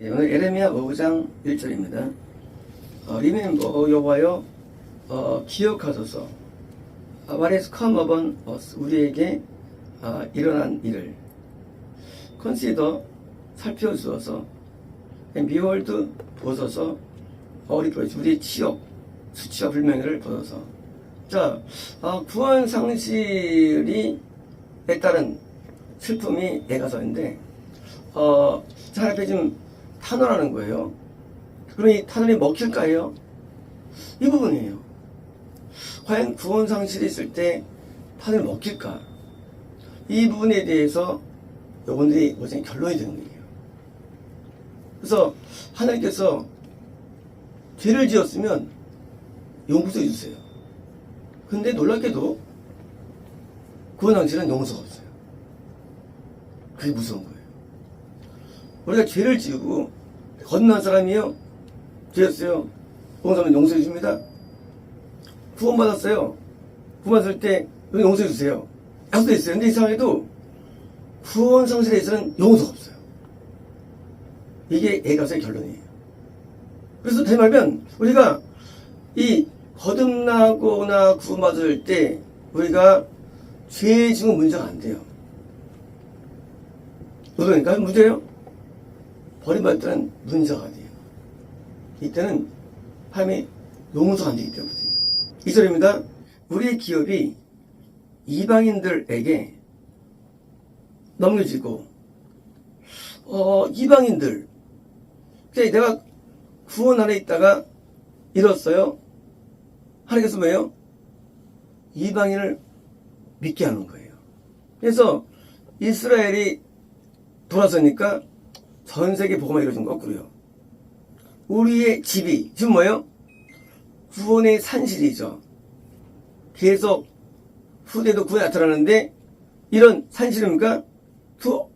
오늘 에레미야 5장 1절입니다. Remember 여호와여, 기억하소서. What has come upon us, 우리에게 일어난 일을. Consider, 살펴주어서. And behold, 보소서. Our reproach, 우리의 치욕, 수치와 불명예를 보소서. 자, 구원 상실이 에 따른 슬픔이 애가서인데, 자, 앞에 지금 탄원하는 거예요. 그럼 이 탄원이 먹힐까요? 이 부분이에요. 과연 구원 상실이 있을 때 탄원이 먹힐까? 이 부분에 대해서 여러분들이 오늘 결론이 되는 거예요. 그래서 하나님께서 죄를 지었으면 용서해 주세요. 근데 놀랍게도 구원 상실은 용서가 없어요. 그게 무서운 거예요. 우리가 죄를 지우고 건너한 사람이요, 죄였어요, 용서는 용서해 줍니다. 구원받았어요. 구원받을 때 용서해 주세요, 약속돼 있어요. 근데 이상하게도 구원 상실에 있어서는 용서가 없어요. 이게 애가서의 결론이에요. 그래서 다시 말하면 우리가 이 거듭나거나 구원받을 때 우리가 죄 지은 문제가 안 돼요. 그러니까 문제예요. 버림받을 때는 문제가 돼요. 이때는 하나님이 용서가 안 되기 때문이에요. 2절입니다. 우리의 기업이 이방인들에게 넘겨지고, 이방인들, 내가 구원 안에 있다가 잃었어요. 하나님께서 뭐예요? 이방인을 믿게 하는 거예요. 그래서 이스라엘이 돌아서니까 전 세계 복음이 이루어진 거꾸로요. 우리의 집이 지금 뭐예요? 구원의 산실이죠. 계속 후대도 구원이 나타나는데 이런 산실입니까? to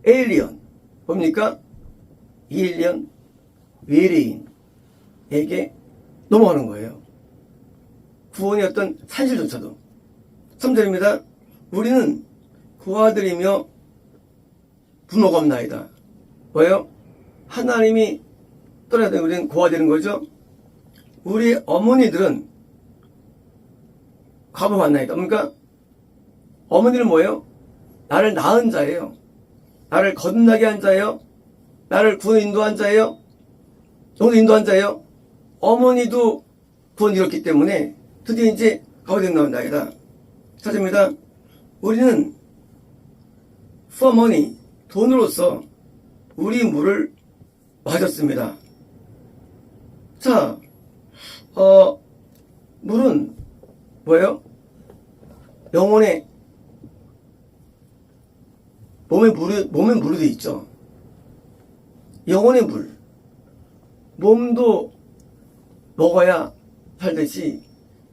alien, 뭡니까? 에일리언, 외래인에게 넘어가는 거예요. 구원의 어떤 산실조차도. 3절입니다. 우리는 고아들이며 부모가 없나이다. 뭐예요? 하나님이 떠나야 되는, 우리는 고아가 되는 거죠. 우리 어머니들은 과부가 없나이다. 그러니까 어머니는 뭐예요? 나를 낳은 자예요. 나를 거듭나게 한 자예요. 나를 구원 인도한 자예요. 영도 인도한 자예요. 어머니도 구원 이뤘기 때문에 드디어 이제 과부가 된다이다. 4절입니다. 우리는 for money, 돈으로서 우리 물을 마셨습니다. 자, 물은 뭐예요? 영혼의 몸에 물이 돼 있죠. 영혼의 물. 몸도 먹어야 살듯이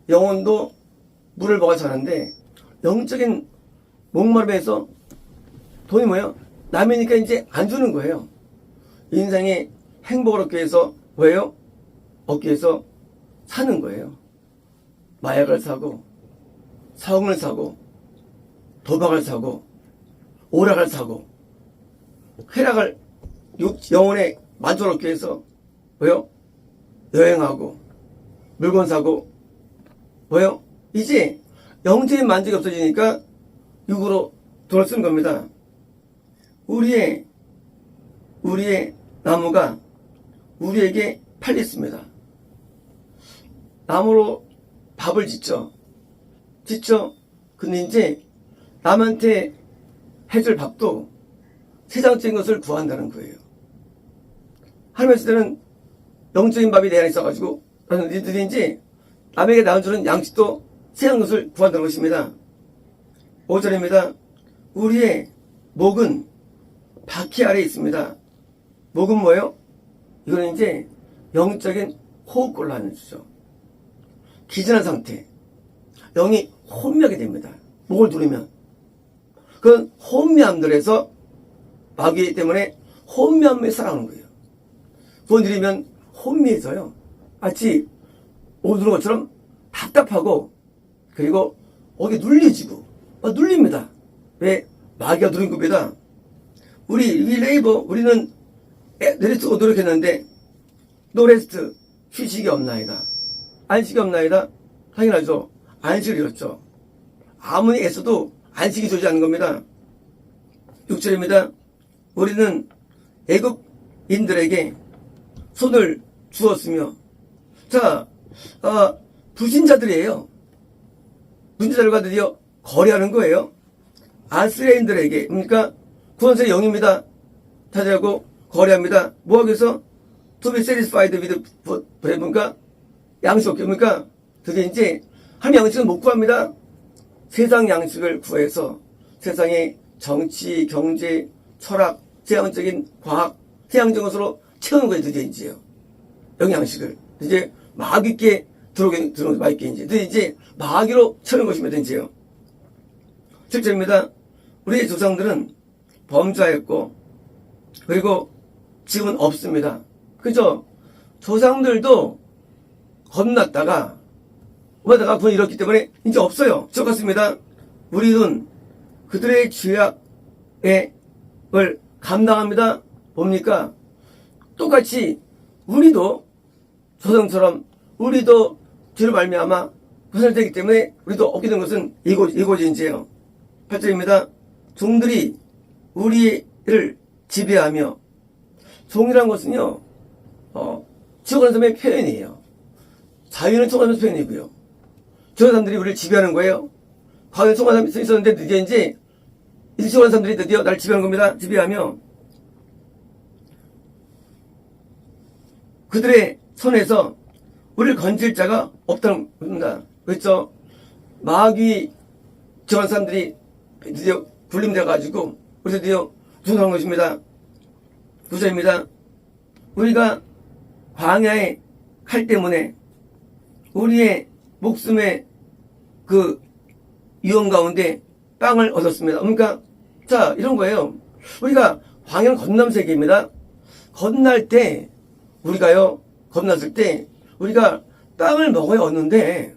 영혼도 물을 먹어야 사는데, 영적인 목마름에서 돈이 뭐예요? 남이니까 이제 안 주는 거예요. 인생의 행복을 얻기 위해서 뭐예요? 얻기 위해서 사는 거예요. 마약을 사고, 성을 사고, 도박을 사고, 오락을 사고, 쾌락을 영혼에 만족을 얻기 위해서 뭐예요? 여행하고, 물건 사고, 뭐예요? 이제 영적인 만족이 없어지니까 육으로 돈을 쓰는 겁니다. 우리의 나무가 우리에게 팔렸습니다. 나무로 밥을 짓죠. 근데 이제 남한테 해줄 밥도 세상적인 것을 구한다는 거예요. 하나님 했을 때는 영적인 밥이 내 안에 있어가지고, 너희들이 이제 남에게 나눠주는 양식도 세상 것을 구한다는 것입니다. 5절입니다. 우리의 목은 바퀴 아래에 있습니다. 목은 뭐예요? 이거는 이제 영적인 호흡곤란을 주죠. 기진한 상태. 영이 혼미하게 됩니다. 목을 누르면. 그건 혼미함들에서 마귀 때문에 혼미함에 살아가는 거예요. 구원 드리면 혼미해서요, 마치 목 누르는 것처럼 답답하고, 그리고 어디 눌려지고, 눌립니다. 왜? 마귀가 누른 겁니다. 우리는 내리쓰고 노력했는데 노레스트 휴식이 없나이다. 안식이 없나이다. 당연하죠. 안식을 잃었죠. 아무리 애써도 안식이 좋지 않은 겁니다. 6절입니다. 우리는 애굽인들에게 손을 주었으며, 자, 불신자들이에요. 불신자들과 드디어 거래하는 거예요. 아스레인들에게, 그러니까 구원세의 영입니다. 타자하고 거래합니다. 뭐하기 위해서? To be satisfied with bread니까 양식 없게, 그러니까 드디어 이제 하나님 양식은 못 구합니다. 세상 양식을 구해서 세상의 정치, 경제, 철학, 세상적인 과학, 세상적인 것으로 채우는 거예요. 드디어 이제요. 영양식을 이제 마귀께 들어오게 마귀께 이제 마귀로 채우는 것입니다. 이제요. 7절입니다. 우리의 조상들은 범죄하였고 그리고 지금은 없습니다. 그죠? 조상들도 겁났다가 오다가 구원을 잃었기 때문에 이제 없어요. 똑같습니다. 우리는 그들의 죄악을 감당합니다. 뭡니까? 똑같이 우리도 조상처럼 우리도 죄로 말미암아 구원되기 때문에 우리도 얻게 된 것은 이거지 이제요. 8절입니다. 종들이 우리를 지배하며, 종이란 것은요 지옥하는 사람의 표현이에요. 자유는 총하는 표현이고요. 저 사람들이 우리를 지배하는 거예요. 과거에 총하는 사람이 있었는데 드디어 이제 일시하는 사람들이 드디어 나를 지배하는 겁니다. 지배하며 그들의 손에서 우리를 건질 자가 없다는 겁니다. 그렇죠? 마귀 저한 사람들이 드디어 굴림되어가지고 우리 드디어 구속한 것입니다. 9절입니다. 우리가 광야의 칼 때문에 우리의 목숨의 그 위험 가운데 빵을 얻었습니다. 그러니까 자 이런 거예요. 우리가 광야는 건남 세계입니다. 건날 때 우리가요 건났을 때 우리가 빵을 먹어야 얻는데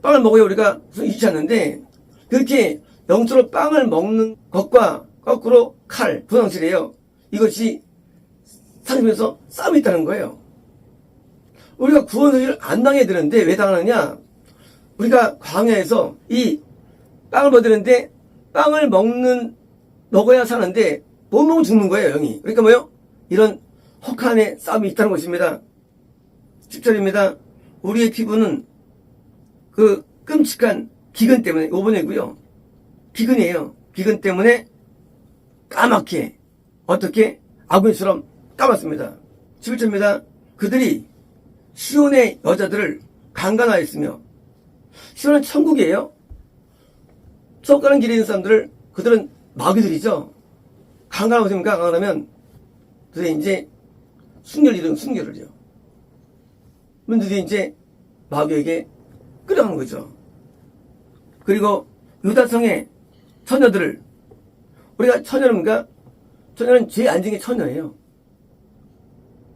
빵을 먹어야 우리가 잊지 않는데 그렇게 영적으로 빵을 먹는 것과 거꾸로 칼, 부상실이에요. 이것이 상심에서 싸움이 있다는 거예요. 우리가 구원소식을 안 당해야 되는데 왜 당하느냐? 우리가 광야에서 이 빵을 먹었는데 빵을 먹어야 사는데 못 먹으면 죽는 거예요, 영이. 그러니까 뭐요? 이런 혹한의 싸움이 있다는 것입니다. 10절입니다. 우리의 피부는 그 끔찍한 기근 때문에 5번이고요. 기근이에요. 기근 때문에 까맣게 어떻게 아구처럼 까맣습니다. 11절입니다. 그들이 시온의 여자들을 강간하였으며 시온은 천국이에요. 천국 가는 길에 있는 사람들을 그들은 마귀들이죠. 강간하고 있습니까? 강간하면 그들이 이제 순결을요. 그러면 그들이 이제 마귀에게 끌어가는 거죠. 그리고 유다성의 처녀들을 우리가 처녀입니까? 처녀는 죄 안 지은 게 처녀예요.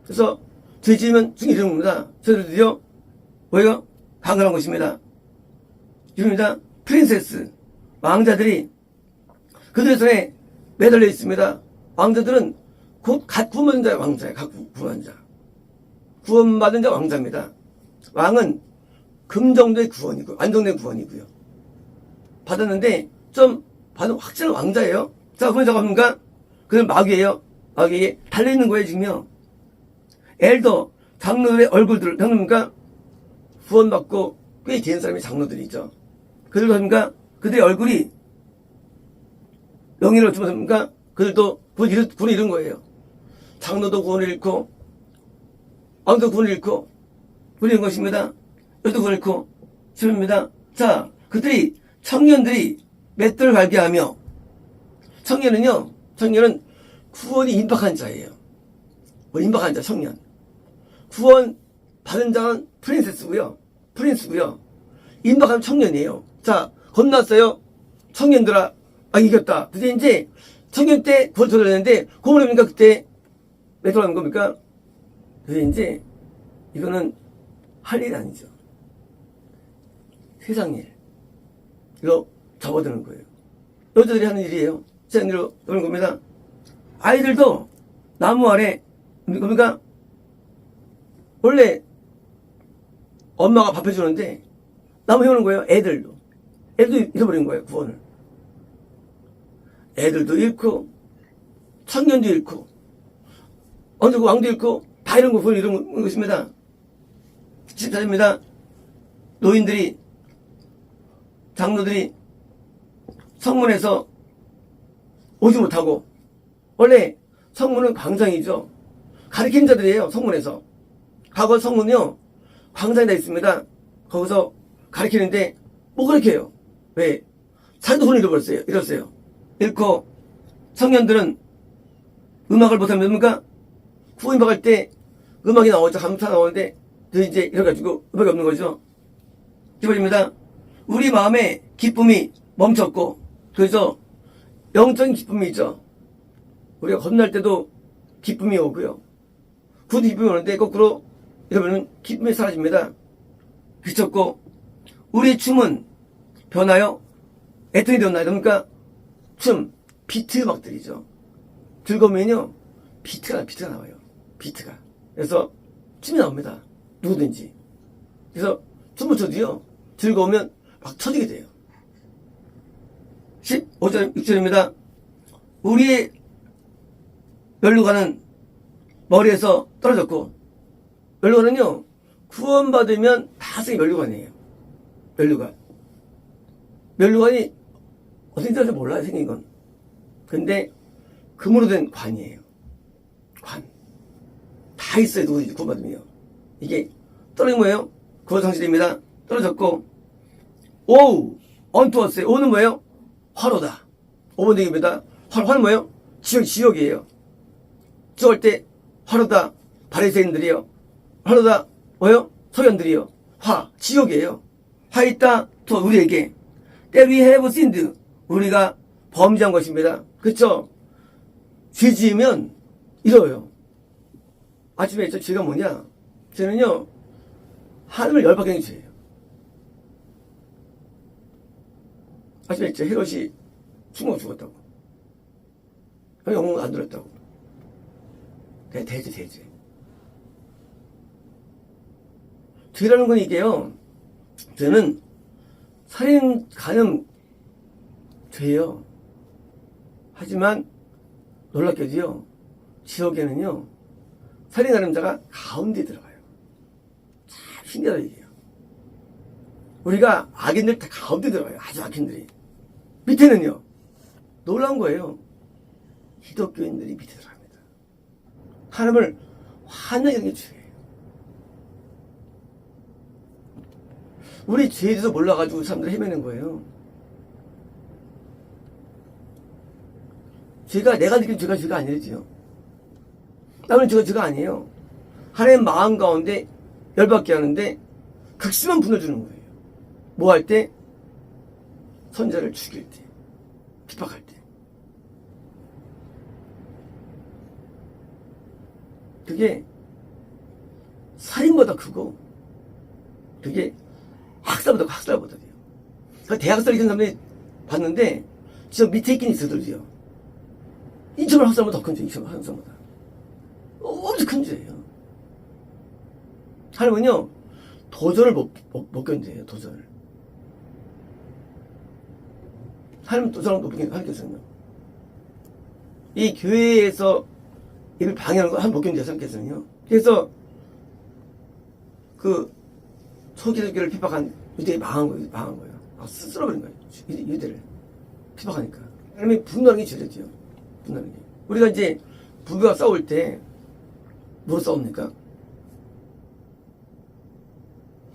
그래서 죄 지으면 중이 되는 겁니다. 저들이요 뭐예요? 강간한 것입니다. 이겁니다. 프린세스 왕자들이 그들의 손에 매달려 있습니다. 왕자들은 곧 갓 구원받은 자의 왕자예요. 갓 구원받은 자. 구원받은 자 왕자입니다. 왕은 금정도의 구원이고 안정된 구원이고요. 받았는데 좀 받은 확실한 왕자예요. 자, 그러면 잠깐만가 그는 마귀예요. 마귀에 달려있는 거예요, 지금요. 엘더 장로들의 얼굴들 장로입니까? 구원받고 꽤 된 사람이 장로들이죠. 그들도 합니까? 그들의 얼굴이 명예를 얻지 못합니까? 그들도 구원을 잃은 거예요. 장로도 구원을 잃고 왕도 구원을 잃고 구원을 잃은 것입니다. 여도 구원을 잃고 심입니다. 자, 그들이 청년들이 맷돌을 갈게하며 청년은 구원이 임박한 자예요. 임박한 자 청년. 구원 받은 자는 프린스고요. 임박한 청년이에요. 자, 겁났어요. 청년들아, 이겼다. 그때 이제 청년 때 구원 들었는데 고문입니까? 그때 왜 돌아가는 겁니까? 그래서 이제 이거는 할 일이 아니죠. 세상 일. 이거 접어드는 거예요. 여자들이 하는 일이에요. 세상 일로 도는 겁니다. 아이들도 나무 아래, 그러니까, 원래 엄마가 밥 해주는데, 나무 해오는 거예요, 애들도. 애들도 잃어버린 거예요, 구원을. 애들도 잃고, 청년도 잃고, 어느 왕도 잃고, 다 이런 거, 구원 이런 것입니다. 14절입니다. 노인들이, 장로들이 성문에서 오지 못하고, 원래 성문은 광장이죠. 가르치는 자들이에요, 성문에서. 과거 성문은요, 광장에 다 있습니다. 거기서 가르치는데, 뭐 가르쳐요? 왜? 자기도 손을 잃었어요. 잃고, 청년들은 음악을 못하면 뭡니까? 구원 받을 때 음악이 나오죠. 감사 나오는데, 이제 이래가지고 음악이 없는 거죠. 기본입니다. 우리 마음에 기쁨이 멈췄고, 그래서 영적인 기쁨이 있죠. 우리가 겁날 때도 기쁨이 오고요. 구도 기쁨이 오는데 거꾸로 이러면 기쁨이 사라집니다. 그쳤고, 우리의 춤은 변하여 애통이 되었나요? 그러니까 춤, 비트 음악들이죠. 즐거우면요, 비트가 나와요. 비트가. 그래서 춤이 나옵니다. 누구든지. 그래서 춤을 춰도요, 즐거우면 막 터지게 돼요. 15절, 6절입니다. 우리의 멸류관은 머리에서 떨어졌고, 멸류관은요, 구원받으면 다 쓰기 멸류관이에요. 멸류관이 어딘지 잘 몰라요, 생긴 건. 근데 금으로 된 관이에요. 관. 다 있어요, 누구든지 구원받으면요. 이게 떨어진 거예요. 구원상실입니다. 떨어졌고, 오우, 언투었어요. 오는 뭐예요? 화로다. 5번 대기입니다. 화는 뭐예요? 지옥이에요. 죽을 때 화로다. 바리새인들이요. 화로다. 뭐예요? 서견들이요. 지옥이에요. 화 있다. 또 우리에게 That we have sinned. 우리가 범죄한 것입니다. 그쵸? 죄 지으면 이러요. 아침에 저 죄가 뭐냐? 죄는요, 하늘을 열받게 하는 죄예요. 아침에 저 헤롯이 죽었다고. 영웅 안 들었다고. 대죄. 죄라는 건 이게요, 죄는 살인, 간음, 죄예요. 하지만 놀랍게도요, 지옥에는요, 살인, 간음자가 가운데 들어가요. 참 신기하다 이게요. 우리가 악인들 다 가운데 들어가요. 아주 악인들이. 밑에는요, 놀라운 거예요. 기독교인들이 밑에 들어갑니다. 하나님을 환하게 하는 게 죄예요. 우리 죄에 대해서 몰라가지고 사람들이 헤매는 거예요. 내가 느낀 죄가 아니지요. 나는 죄가 아니에요. 하나님 마음 가운데 열받게 하는데 극심한 분을 주는 거예요. 뭐 할 때? 선자를 죽일 때, 핍박할 때. 그게 살인보다 크고, 그게 학살보다 돼요. 그 대학살 이런 사람들이 봤는데, 저 밑에 있긴 있어도요. 2천만 학살보다 더 큰 죄, 2천만 학살보다. 엄청 큰 죄예요. 하나님은요, 도전을 못 견뎌요, 도전을. 하나님 도전을 못 견뎌요, 하나님께서는요. 이 교회에서 이를 방해하는 거 하나님 못 견뎌요, 하나님께서는요. 그래서, 초기교회를 핍박한 유대인이 망한 거예요. 쓸어버린 거예요, 유대를. 핍박하니까. 하나님이 분노하는 게 죄죠. 분노하는 게. 우리가 이제 부부가 싸울 때, 뭐로 싸웁니까?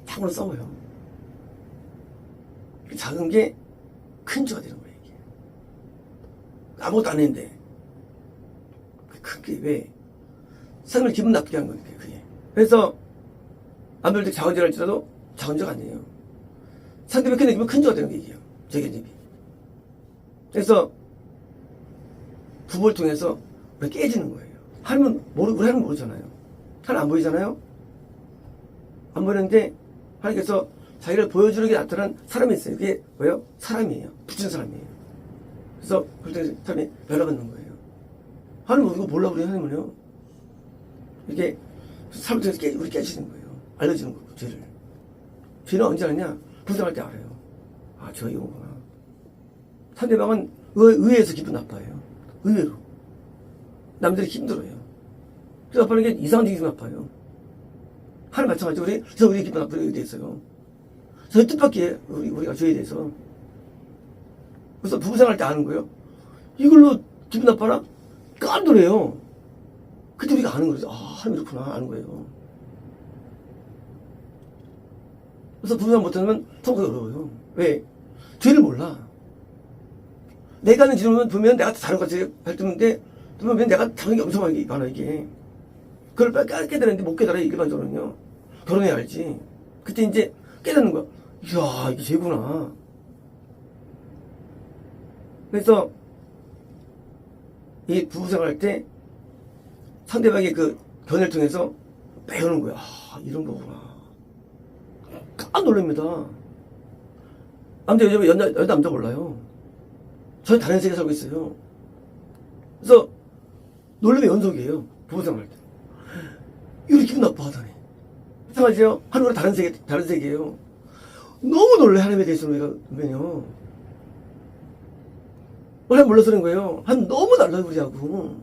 창으로 싸워요. 작은 게 큰 죄가 되는 거예요, 이게. 아무것도 안 했는데. 큰 게 왜? 사람을 기분 나쁘게 한 거니까, 그게. 그래서, 남들 때 작은 죄를 할지라도 작은 죄가 아니에요. 상대방 큰 얘기면 큰 죄가 되는 게 이게요. 제 개념이. 그래서, 부부를 통해서 우리가 깨지는 거예요. 우리 하나님 모르잖아요. 하나님 안 보이잖아요? 안 보이는데, 하나님께서 자기를 보여주는 게 나타난 사람이 있어요. 그게 뭐예요? 사람이에요. 붙인 사람이에요. 그래서, 그럴 때 사람이 변화받는 거예요. 하나님 이거 몰라, 우리 하나님은요. 이렇게 삶을 통해서 우리 깨지는 거예요. 알려주는 거고, 죄를. 죄는 언제 알냐? 불쌍할 때 알아요. 아, 저 이거구나. 상대방은 의외에서 기분 나빠요. 의외로. 남들이 힘들어요. 그래서 나빠는 게 이상하게 기분 나빠요. 하나님 마찬가지로 우리 기분 나쁘게 돼 있어요. 저희 뜻밖의 우리가 죄에 대해서. 그래서 부부 생활할 때 아는 거예요. 이걸로 기분 나빠나? 깜놀해요. 그때 우리가 아는 거죠. 아, 하나님 이렇구나. 아는 거예요. 그래서 부부 생활 못하면 통과가 어려워요. 왜? 죄를 몰라. 내가 하는 질문은 보면 내가 다른 것 같이 할 때인데, 보면 내가 다른 게 엄청 많아, 이게. 그걸 빨리 깨달았는데 못 깨달아요, 일반적으로는요. 결혼해야 알지. 그때 이제 깨닫는 거야. 이야, 이게 죄구나. 그래서, 이 부부 생활할 때 상대방의 그 견해를 통해서 배우는 거야. 아, 이런 거구나. 깜짝 놀랍니다. 남자, 여자, 남자 몰라요. 저는 다른 세계에 살고 있어요. 그래서 놀림의 연속이에요. 부부 생활할 때. 이렇게 기분 나빠하다니. 이상하죠? 하늘은 다른 세계예요. 너무 놀래, 하나님에 대해서는 우리가요. 하나님 몰라서 그런 거예요. 하나님 너무 달라요, 우리하고.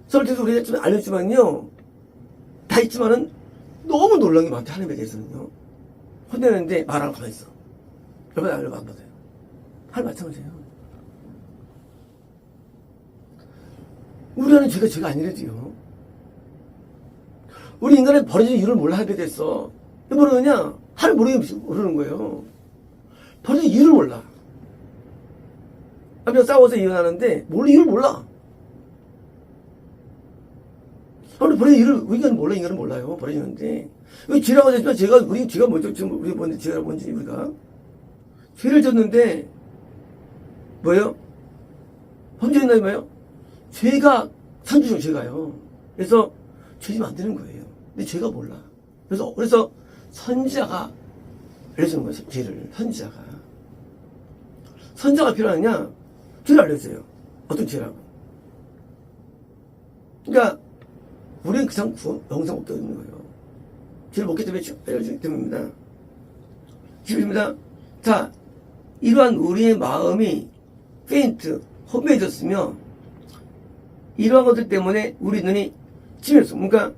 설때도 우리가 좀 알려주지만요. 다 있지만은 너무 놀란 게 많대, 하나님에 대해서는요. 혼내는데 말 안 하고 가만히 있어. 여러분 알려면 안 받아요. 하나님 마찬가지예요. 우리 안에 죄가 아니래도요. 우리 인간은 버려진 이유를 몰라 하게 됐어. 왜 모르느냐? 하나님 모르는 거예요. 버려진 이유를 몰라. 남녀 싸워서 이혼하는데 이유를 몰라. 하나님 버려진 이유를 우리 인간은 몰라. 인간은 몰라요. 버려지는데 왜 죄라고 하지만 죄가 먼저 지금 우리 뭔지 죄가 뭔지 우리가 죄를 졌는데 뭐예요? 범죄했나요, 뭐예요? 죄가 산주죠, 죄가요. 그래서 죄지면 안 되는 거예요. 근데 죄가 몰라. 그래서 선지자가 알려주는 거예요, 죄를. 선지자가 필요하냐? 죄를 알려줘요. 어떤 죄라고. 그러니까 우리는 그냥 영상 없게 있는 거예요. 죄를 먹기 때문에 알려주기 때문입니다. 지금입니다. 자, 이러한 우리의 마음이 페인트, 허무해졌으며 이러한 것들 때문에 우리 눈이 침했어. 그러니까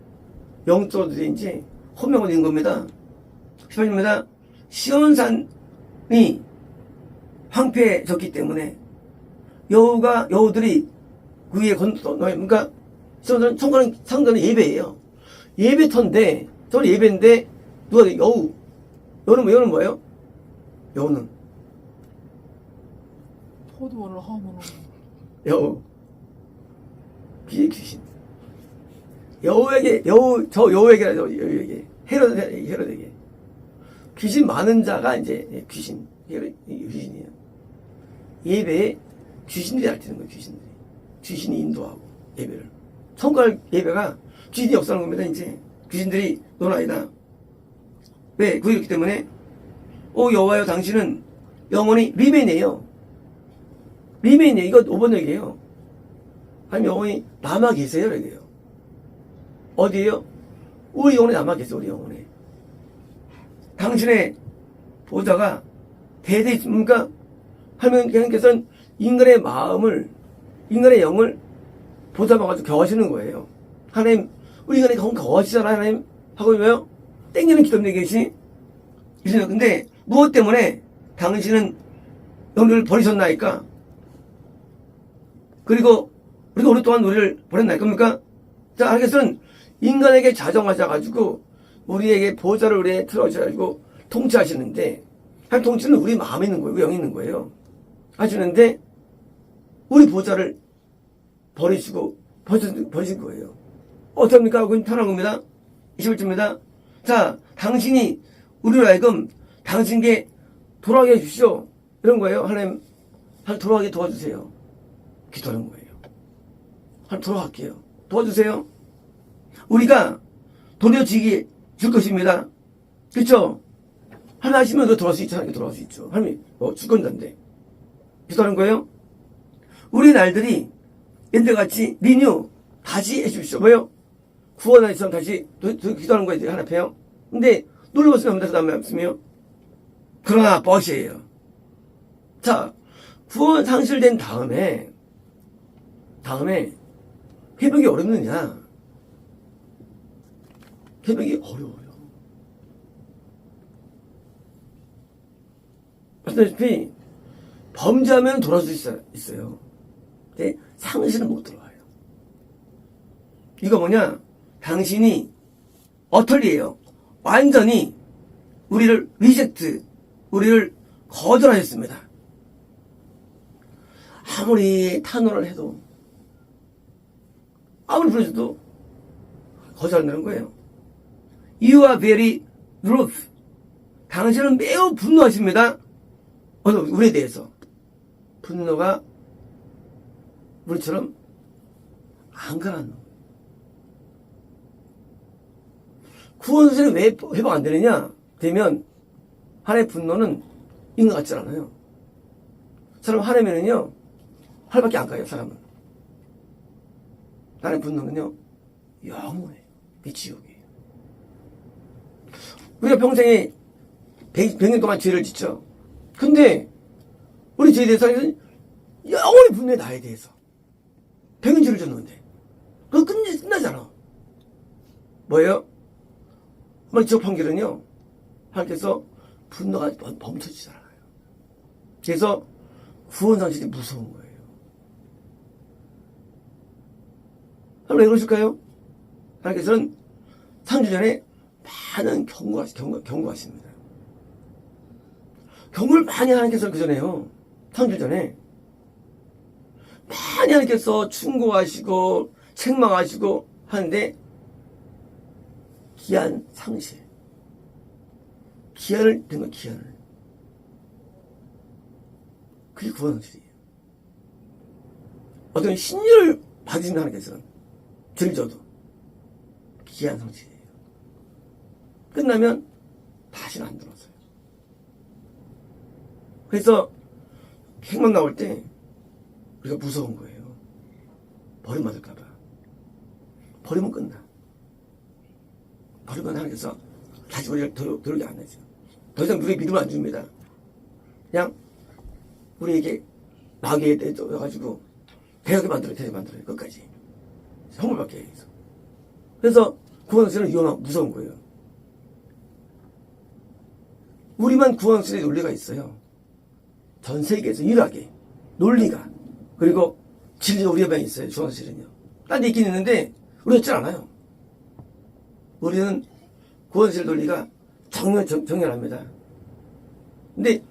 영적으로 이제 허명을 낸 겁니다. 18절입니다. 시온산이 황폐해졌기 때문에 여우들이 그 위에 그러니까 시온산은 상관은 예배예요. 예배터인데 저는 예배인데 누가 여우는 뭐예요? 여우는 포도원을 하면 여우 귀신. 여우에게 헤롯에게 귀신 많은 자가 이제 귀신이에요. 예배에 귀신들이 앓히는 거예요. 귀신이 인도하고 예배를. 성갈 예배가 귀신이 역사하는 겁니다. 이제 귀신들이 논하이다. 왜? 그렇기 때문에 오 여호와여 당신은 영원히 리메인이에요. 이거 5번역이에요. 아니 영원히 남아 계세요, 이래요. 어디에요? 우리 영혼에 남아 계세요, 우리 영혼에. 당신의 보좌가 대대히 있습니까? 하나님께서는 인간의 영을 보좌봐가지고 겨하시는 거예요. 하나님, 우리 인간이 너무 겨하시잖아요, 하나님. 하고 왜요? 땡기는 기도문에 계시. 근데 무엇 때문에 당신은 영을 버리셨나이까? 그리고 우리가 오랫동안 우리를 버렸나요? 겁니까? 자, 하나님께서는 인간에게 자정하셔가지고 우리에게 보좌를 우리에 틀어주셔가지고 통치하시는데 한 통치는 우리 마음에 있는 거예요. 영에 있는 거예요. 하시는데 우리 보좌를 버리신 거예요. 어떻습니까? 그건 편한 겁니다. 21절입니다. 자, 당신이 우리로 하여금 당신께 돌아가게 해주시오. 이런 거예요. 하나님 돌아가게 도와주세요. 기도하는 거예요. 하나님 돌아갈게요. 도와주세요. 우리가 돌려주기 줄 것입니다. 그렇죠? 하나님 하시면 돌아올 수 있죠. 하나님 돌아올 수 있죠. 하나님이 주권자인데 기도하는 거예요. 우리 날들이 옛날같이 리뉴 다시 해주십시오. 뭐요? 구원하는 성 다시 기도하는 거에 하나 펴요. 근데 눌러보시면 합니다. 그 다음에 말씀이요. 그러나 벗이에요. 자, 구원 상실된 다음에 회복이 어렵느냐? 회복이 어려워요. 말씀드렸다시피 범죄하면 돌아올 수 있어요. 근데 상실은 못 들어와요. 이거 뭐냐? 당신이 어털리에요. 완전히 우리를 리젝트, 우리를 거절하셨습니다. 아무리 탄원을 해도, 아무리 부르셔도 거절한다는 거예요. You are very rude. 당신은 매우 분노하십니다. 우리에 대해서. 분노가 우리처럼 안 가라는 거예요. 구원수는 왜 회복 안 되느냐? 되면 하나님의 분노는 있는 것 같지 않아요. 사람 화내면은요, 화밖에 안 가요, 사람은. 하나님의 분노는요, 영원해요. 이 지옥이에요. 우리가 평생에 100년 동안 죄를 짓죠. 근데 우리 죄에 대해서 영원히 분노해, 나에 대해서. 100년 죄를 졌는데. 그거 끝나잖아. 뭐예요? 한번 지옥 판결은요, 하나님께서 분노가 멈춰지지 않아요. 그래서 구원상실이 무서운 거예요. 한번 왜 그러실까요? 하나님께서는 상주 전에 많은 경고하십니다. 경고를 많이 하나님께서 그 전에요. 상주 전에 많이 하나님께서 충고하시고 책망하시고 하는데 기한 상실. 기한을 든 거, 기한을. 그게 구원상실이에요. 어떤 신유를 받으신 하나님께서는 죄를 져도 기한 상실이에요. 끝나면 다시는 안 들어서요. 그래서 행만 나올 때 우리가 무서운 거예요. 버림받을까봐. 버리면 끝나. 버리면 하나님께서 다시 우리를 돌게 안 하죠. 더 이상 우리에게 믿음을 안 줍니다. 그냥 우리에게 나게 해가지고 대하게 만들어요. 끝까지. 형벌받게 해서. 그래서 구원상실은 무서운 거예요. 우리만 구원상실의 논리가 있어요. 전 세계에서 유일하게 논리가, 그리고 진리가 우리 옆에 있어요. 구원상실은요. 딴 데 있긴 있는데 우리 없지 않아요. 우리는 구원실 논리가 정렬합니다. 근데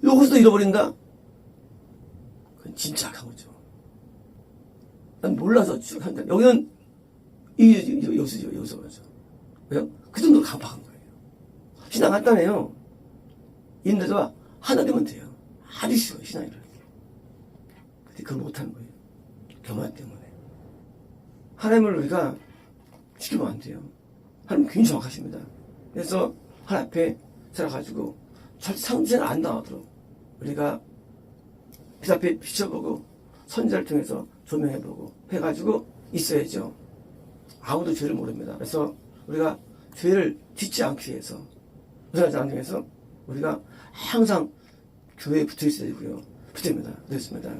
여기서도 잃어버린다? 그건 진짜 악한 거죠. 난 몰라서 쭉 한다. 여기는 여기서 그러죠. 왜요? 그 정도로 강박한 거예요. 신앙 간단해요. 인도가 하나 되면 돼요. 아주 쉬워요, 신앙이라는 게. 근데 그걸 못하는 거예요. 교만 때문에. 하나님을 우리가 지키면 안 돼요. 하나님 굉장히 정확하십니다. 그래서 하나님 앞에 살아가지고 상처를 안 당하도록 우리가 빛 앞에 비춰보고 선지자를 통해서 조명해보고 해가지고 있어야죠. 아무도 죄를 모릅니다. 그래서 우리가 죄를 짓지 않기 위해서, 무사하지 않기 위해서 우리가 항상 교회에 붙어 있어야 되고요. 붙습니다. 그렇습니다.